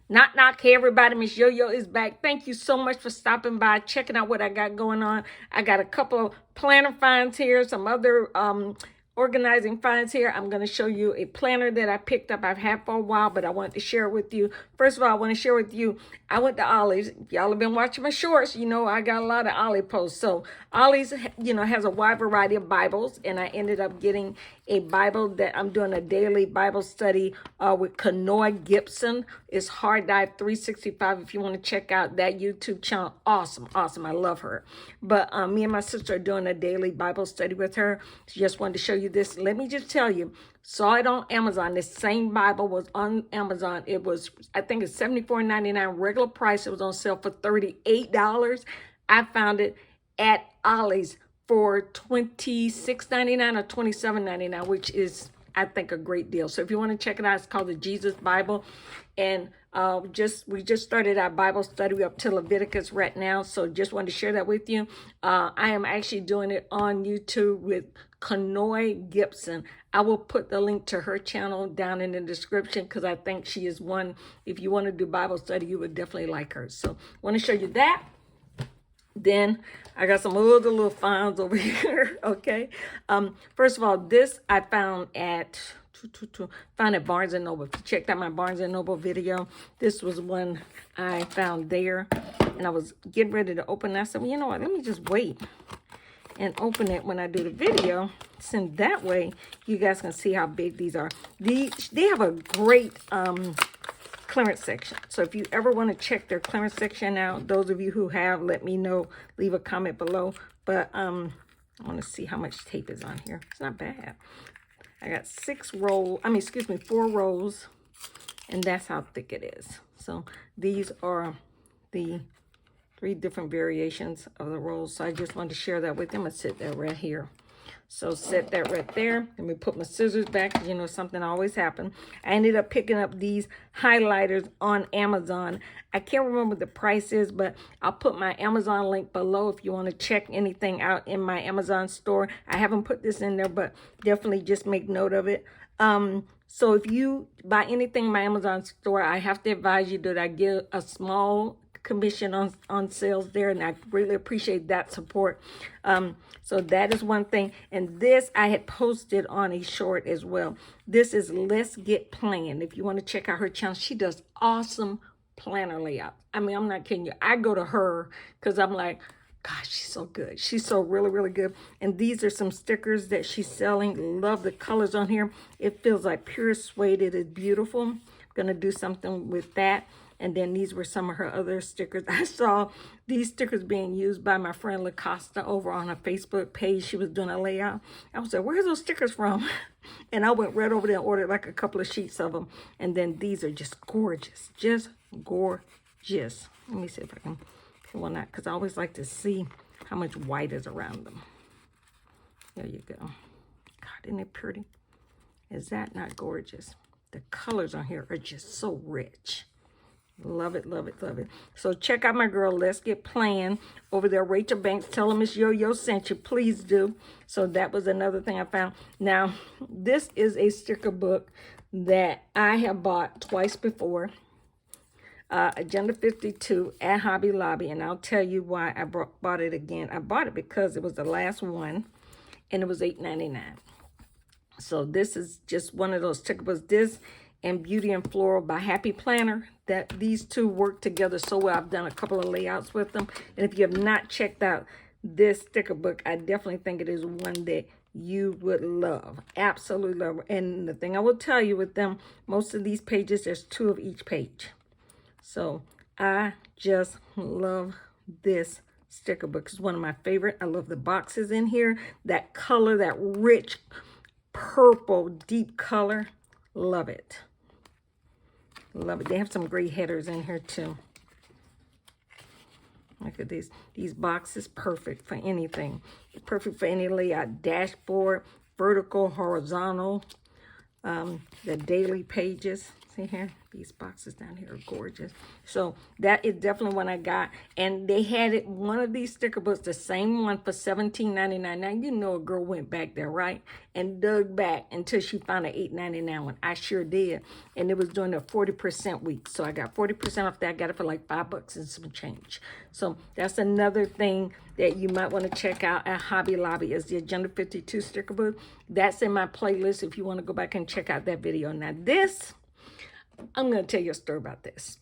Knock, knock. Hey, everybody. Miss Yo-Yo is back. Thank you so much for stopping by, checking out what I got going on. I got a couple of planner finds here, some other organizing finds here. I'm going to show you a planner that I picked up. I've had for a while, but I wanted to share it with you. First of all, I want to share with you, I went to Ollie's. Y'all have been watching my shorts. You know, I got a lot of Ollie posts. So Ollie's, you know, has a wide variety of Bibles, and I ended up getting a Bible that I'm doing a daily Bible study with Kanoa Gibson. It's Hard Dive 365 if you want to check out that YouTube channel. Awesome, awesome. I love her. But me and my sister are doing a daily Bible study with her. Just wanted to show you this. Let me just tell you, saw it on Amazon. This same Bible was on Amazon. It was, I think it's $74.99 regular price. It was on sale for $38. I found it at Ollie's for $26.99 or $27.99, which is, I think, a great deal. So if you want to check it out, it's called the Jesus Bible. And we just started our Bible study up to Leviticus right now. So just wanted to share that with you. I am actually doing it on YouTube with Kanoa Gibson. I will put the link to her channel down in the description because I think she is one, if you want to do Bible study, you would definitely like her. So I want to show you that. Then I got some other little finds over here, okay? First of all, this I found at Barnes & Noble. If you checked out my Barnes & Noble video, this was one I found there. And I was getting ready to open it. I said, well, you know what? Let me just wait and open it when I do the video. So that way, you guys can see how big these are. They have a great clearance section. So if you ever want to check their clearance section out, those of you who have, let me know, leave a comment below. But I want to see how much tape is on here. It's not bad. I got 4 rows, and that's how thick it is. So these are the 3 different variations of the rolls. So I just wanted to share that with them. I'm gonna sit that right here. So set that right there. Let me put my scissors back. You know, something always happens. I ended up picking up these highlighters on Amazon. I can't remember what the price is, but I'll put my Amazon link below if you want to check anything out in my Amazon store. I haven't put this in there, but definitely just make note of it. So if you buy anything in my Amazon store, I have to advise you that I give a small commission on sales there, and I really appreciate that support. So that is one thing. And this I had posted on a short as well. This is Let's Get Planned. If you want to check out her channel, she does awesome planner layouts. I mean, I'm not kidding you. I go to her because I'm like, gosh, she's so good. She's so really, really good. And these are some stickers that she's selling. Love the colors on here. It feels like pure suede. It is beautiful. I'm going to do something with that. And then these were some of her other stickers. I saw these stickers being used by my friend LaCosta over on her Facebook page. She was doing a layout. I was like, where's those stickers from? And I went right over there and ordered like a couple of sheets of them. And then these are just gorgeous. Just gorgeous. Let me see if I can pull one out, because I always like to see how much white is around them. There you go. God, isn't it pretty? Is that not gorgeous? The colors on here are just so rich. Love it, love it, love it. So check out my girl, Let's Get Planned, over there. Rachel Banks, tell them Miss Yo-Yo sent you. Please do. So that was another thing I found. Now, this is a sticker book that I have bought twice before. Agenda 52 at Hobby Lobby. And I'll tell you why I bought it again. I bought it because it was the last one, and it was $8.99. So this is just one of those sticker books. This and Beauty and Floral by Happy Planner, that these two work together so well. I've done a couple of layouts with them. And if you have not checked out this sticker book, I definitely think it is one that you would love. Absolutely love. And the thing I will tell you with them, most of these pages, there's 2 of each page. So I just love this sticker book. It's one of my favorite. I love the boxes in here. That color, that rich purple, deep color. Love it. Love it. They have some great headers in here too. Look at these. These boxes, perfect for anything. Perfect for any layout. Dashboard, vertical, horizontal. The daily pages. See here, these boxes down here are gorgeous. So that is definitely one I got. And they had it, one of these sticker books, the same one for $17.99. Now, you know a girl went back there, right? And dug back until she found an $8.99 one. I sure did. And it was during the 40% week. So I got 40% off that. I got it for like $5 and some change. So that's another thing that you might want to check out at Hobby Lobby is the Agenda 52 sticker book. That's in my playlist if you want to go back and check out that video. Now this, I'm going to tell you a story about this.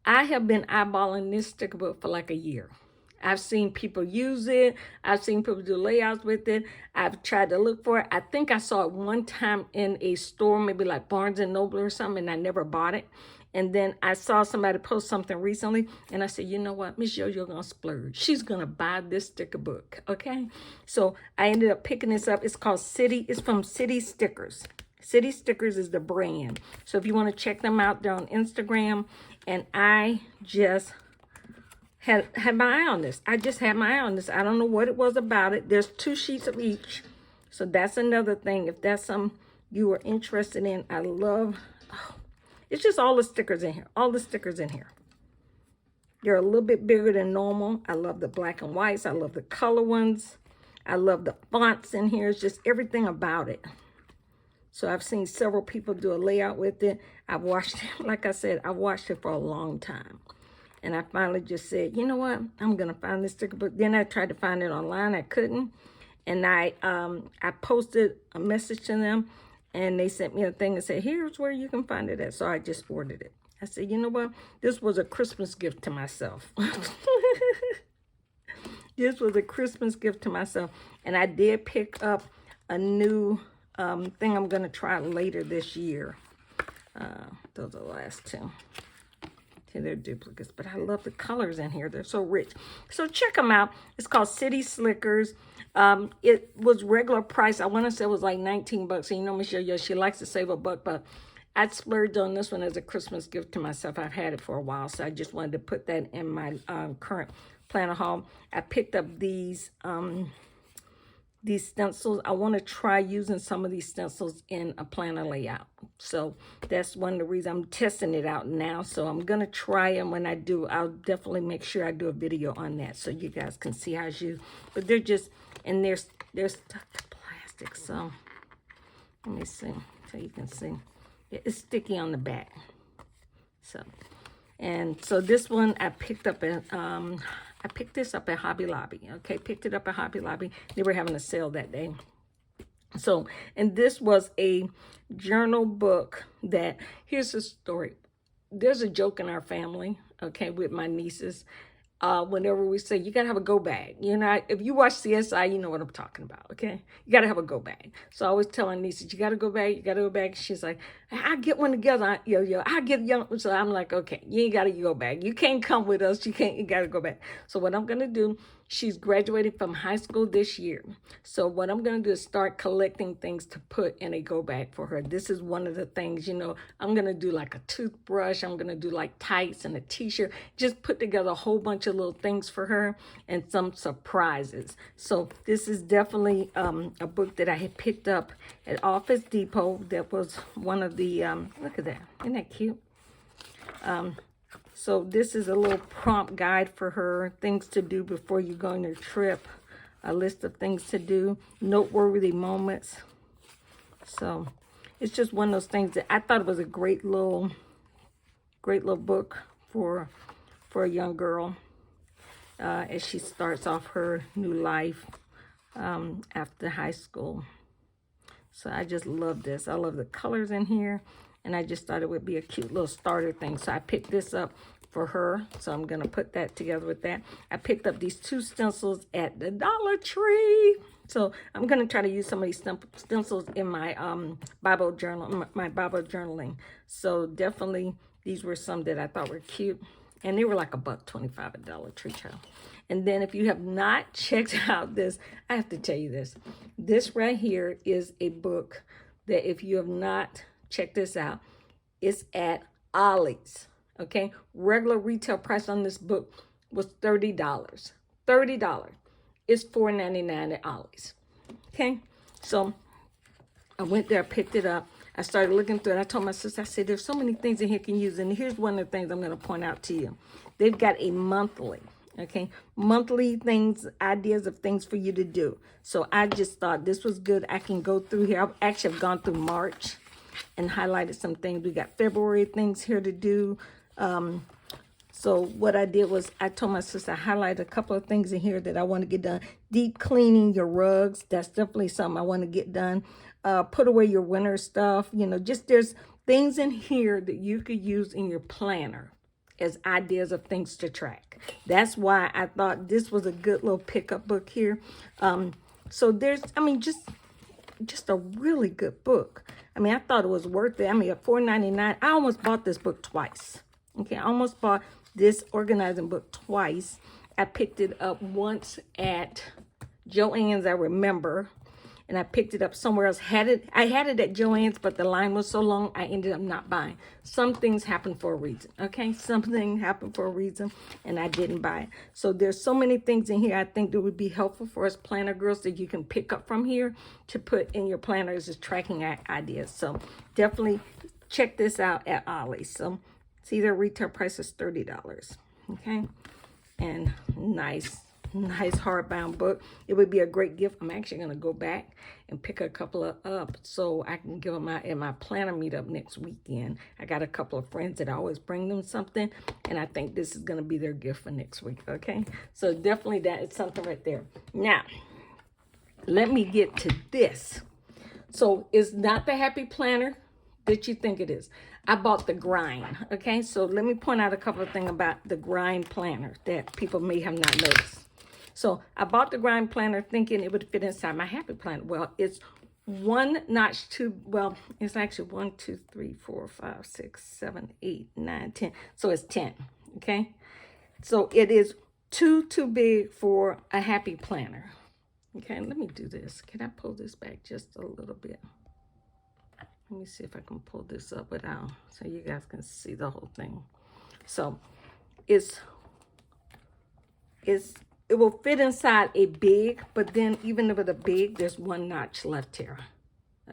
I have been eyeballing this sticker book for like a year. I've seen people use it. I've seen people do layouts with it. I've tried to look for it. I think I saw it one time in a store, maybe like Barnes & Noble or something, and I never bought it. And then I saw somebody post something recently, and I said, you know what, Miss Yo-Yo gonna splurge. She's gonna buy this sticker book, okay? So I ended up picking this up. It's called City. It's from City Stickers. City Stickers is the brand. So if you want to check them out, they're on Instagram. And I just had my eye on this. I just had my eye on this. I don't know what it was about it. There's 2 sheets of each. So that's another thing. If that's something you are interested in, I love... Oh, it's just all the stickers in here. All the stickers in here. They're a little bit bigger than normal. I love the black and whites. I love the color ones. I love the fonts in here. It's just everything about it. So I've seen several people do a layout with it. I've watched it, like I said, I've watched it for a long time. And I finally just said, you know what? I'm going to find this sticker book. Then I tried to find it online. I couldn't. And I posted a message to them. And they sent me a thing and said, here's where you can find it at. So I just ordered it. I said, you know what? This was a Christmas gift to myself. This was a Christmas gift to myself. And I did pick up a new thing I'm going to try later this year. Those are the last 2. See, they're duplicates. But I love the colors in here. They're so rich. So check them out. It's called City Slickers. It was regular price. I want to say it was like $19. And you know, Miss Yo-Yo, she likes to save a buck, but I splurged on this one as a Christmas gift to myself. I've had it for a while, so I just wanted to put that in my current planner haul. I picked up these stencils. I want to try using some of these stencils in a planner layout. So that's one of the reasons I'm testing it out now. So I'm going to try them. When I do, I'll definitely make sure I do a video on that so you guys can see how it's used. But they're just, and they're stuck to plastic. So let me see so you can see. It's sticky on the back. So, and so this one I picked up at, I picked this up at Hobby Lobby, okay? Picked it up at Hobby Lobby. They were having a sale that day. So, and this was a journal book that, here's the story. There's a joke in our family, okay, with my nieces. Whenever we say, you got to have a go bag. You know, if you watch CSI, you know what I'm talking about, okay? You got to have a go bag. So I always tell my nieces, you got to go bag, you got to go bag. She's like, I'll get one together. I'll get young. So I'm like, okay, you ain't got to go bag. You can't come with us. You got to go back. So what I'm going to do, she's graduating from high school this year. So what I'm going to do is start collecting things to put in a go bag for her. This is one of the things, you know, I'm going to do like a toothbrush. I'm going to do like tights and a t-shirt. Just put together a whole bunch of little things for her and some surprises. So this is definitely a book that I had picked up at Office Depot. That was one of the, look at that. Isn't that cute? So this is a little prompt guide for her, things to do before you go on your trip, a list of things to do, noteworthy moments. So it's just one of those things that I thought it was a great little book for a young girl as she starts off her new life after high school. So I just love this. I love the colors in here. And I just thought it would be a cute little starter thing. So I picked this up for her. So I'm going to put that together with that. I picked up these 2 stencils at the Dollar Tree. So I'm going to try to use some of these stencils in my Bible journal, my Bible journaling. So definitely these were some that I thought were cute. And they were like $1.25 at Dollar Tree, child. And then if you have not checked out this, I have to tell you this. This right here is a book that if you have not checked this out, it's at Ollie's, okay? Regular retail price on this book was $30. $30. It's $4.99 at Ollie's, okay? So I went there, picked it up. I started looking through it. I told my sister, I said, there's so many things in here you can use. And here's one of the things I'm going to point out to you. They've got a monthly, okay? Monthly things, ideas of things for you to do. So I just thought this was good. I can go through here. I've actually gone through March and highlighted some things. We got February things here to do. So what I did was I told my sister I highlighted a couple of things in here that I want to get done. Deep cleaning your rugs. That's definitely something I want to get done. Put away your winter stuff. You know, just there's things in here that you could use in your planner as ideas of things to track. That's why I thought this was a good little pickup book here. So there's, I mean, just a really good book. I mean, I thought it was worth it. I mean, at $4.99, I almost bought this book twice. Okay, I almost bought this organizing book twice. I picked it up once at Joann's, I remember, and I picked it up somewhere else. I had it at Joann's, but the line was so long, I ended up not buying. Some things happen for a reason, okay? Something happened for a reason, and I didn't buy it. So there's so many things in here I think that would be helpful for us planner girls that you can pick up from here to put in your planners as tracking ideas. So definitely check this out at Ollie's. So see, their retail price is $30, okay? And nice hardbound book. It would be a great gift. I'm actually going to go back and pick a couple of up so I can give them at my planner meetup next weekend. I got a couple of friends that I always bring them something, and I think this is going to be their gift for next week, okay? So definitely that is something right there. Now, let me get to this. So it's not the happy planner that you think it is. I bought the grind, okay? So let me point out a couple of things about the grind planner that people may have not noticed. So I bought the grind planner thinking it would fit inside my happy planner. Well, it's one notch too, well, it's actually 1, 2, 3, 4, 5, 6, 7, 8, 9, 10. So it's 10, okay? So it is too big for a happy planner. Okay, let me do this. Can I pull this back just a little bit? Let me see if I can pull this up without, so you guys can see the whole thing. So it will fit inside a big, but then even with a big, there's one notch left here.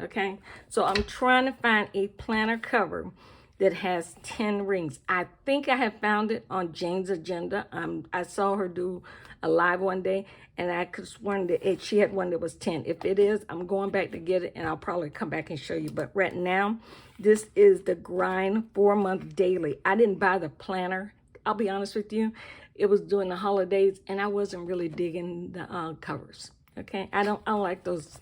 Okay, so I'm trying to find a planner cover that has 10 rings. I think I have found it on Jane's Agenda. I saw her do a live one day, and I could sworn that she had one that was 10. If it is, I'm going back to get it, and I'll probably come back and show you. But right now, this is the Grind 4-month daily. I didn't buy the planner. I'll be honest with you. It was during the holidays, and I wasn't really digging the covers. Okay, I don't like those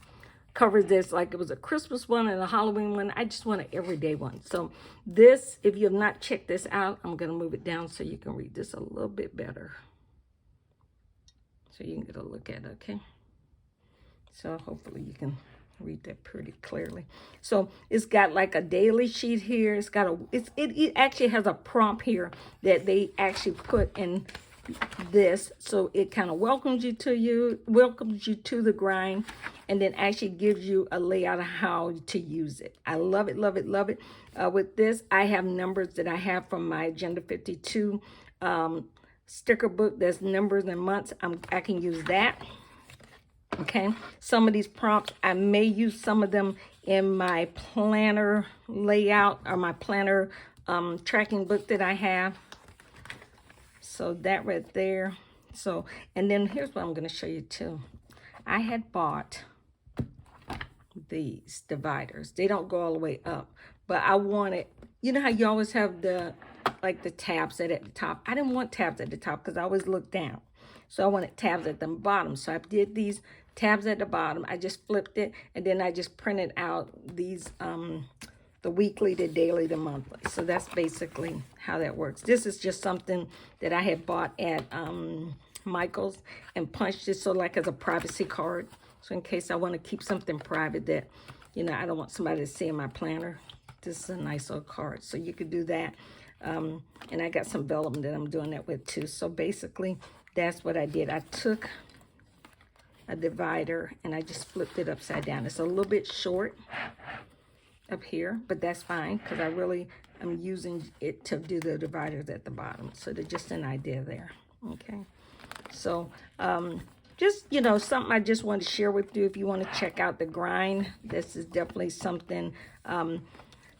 covers that's like it was a Christmas one and a Halloween one. I just want an everyday one. So this, if you have not checked this out, I'm going to move it down so you can read this a little bit better. So you can get a look at it, okay? So hopefully you can read that pretty clearly. So it's got like a daily sheet here. It's got it actually has a prompt here that they actually put in this, so it kind of welcomes you to the grind, and then actually gives you a layout of how to use it. I love it, love it, love it. With this, I have numbers that I have from my Agenda 52 sticker book. There's numbers and months. I can use that. Okay, some of these prompts, I may use some of them in my planner layout or my planner tracking book that I have. So that right there. So, and then here's what I'm going to show you too. I had bought these dividers. They don't go all the way up, but I wanted, you know how you always have the tabs at the top. I didn't want tabs at the top because I always look down. So I wanted tabs at the bottom. So I did these tabs at the bottom. I just flipped it, and then I just printed out these the weekly, the daily, the monthly. So that's basically how that works. This is just something that I had bought at Michael's and punched it so like as a privacy card. So in case I want to keep something private that, you know, I don't want somebody to see in my planner. This is a nice little card. So you could do that. And I got some vellum that I'm doing that with too. So basically, that's what I did. I took a divider and I just flipped it upside down. It's a little bit short up here, but that's fine because I'm using it to do the dividers at the bottom. So there's just an idea there. Okay, so just, you know, something I just want to share with you. If you want to check out the grind, this is definitely something.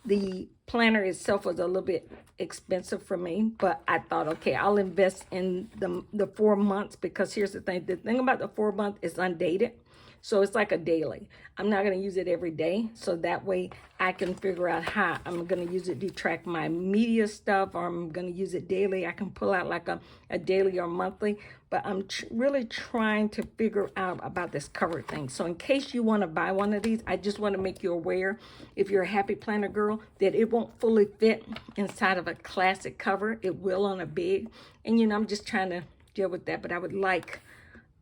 The planner itself was a little bit expensive for me, but I thought, okay, I'll invest in the 4 months, because here's the thing. The thing about the 4 month is undated. So it's like a daily. I'm not going to use it every day. So that way I can figure out how I'm going to use it to track my media stuff, or I'm going to use it daily. I can pull out like a daily or monthly. But I'm really trying to figure out about this cover thing. So in case you want to buy one of these, I just want to make you aware, if you're a happy planner girl, that it won't fully fit inside of a classic cover. It will on a big. And, you know, I'm just trying to deal with that. But I would like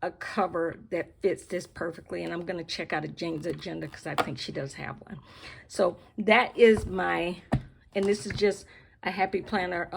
a cover that fits this perfectly, and I'm going to check out a Jane's Agenda because I think she does have one. So that is my, and this is just a happy planner,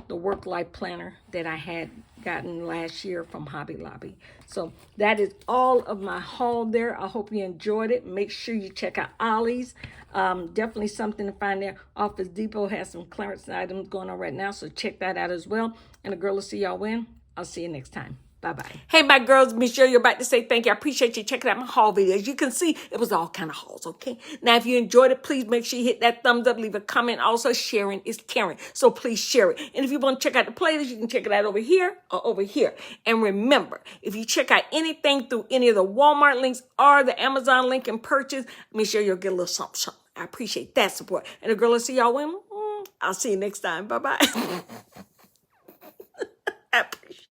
the work life planner that I had gotten last year from Hobby Lobby. So that is all of my haul there. I hope you enjoyed it. Make sure you check out Ollie's. Definitely something to find there. Office Depot has some clearance items going on right now, so check that out as well. And the girl will see y'all when. I'll see you next time. Bye-bye. Hey, my girls, Michelle, you're about to say thank you. I appreciate you checking out my haul videos. You can see it was all kind of hauls, okay? Now, if you enjoyed it, please make sure you hit that thumbs up, leave a comment. Also, sharing is caring, so please share it. And if you want to check out the playlist, you can check it out over here or over here. And remember, if you check out anything through any of the Walmart links or the Amazon link and purchase, make sure you'll get a little something, something. I appreciate that support. And the girl will see y'all when. I'll see you next time. Bye-bye.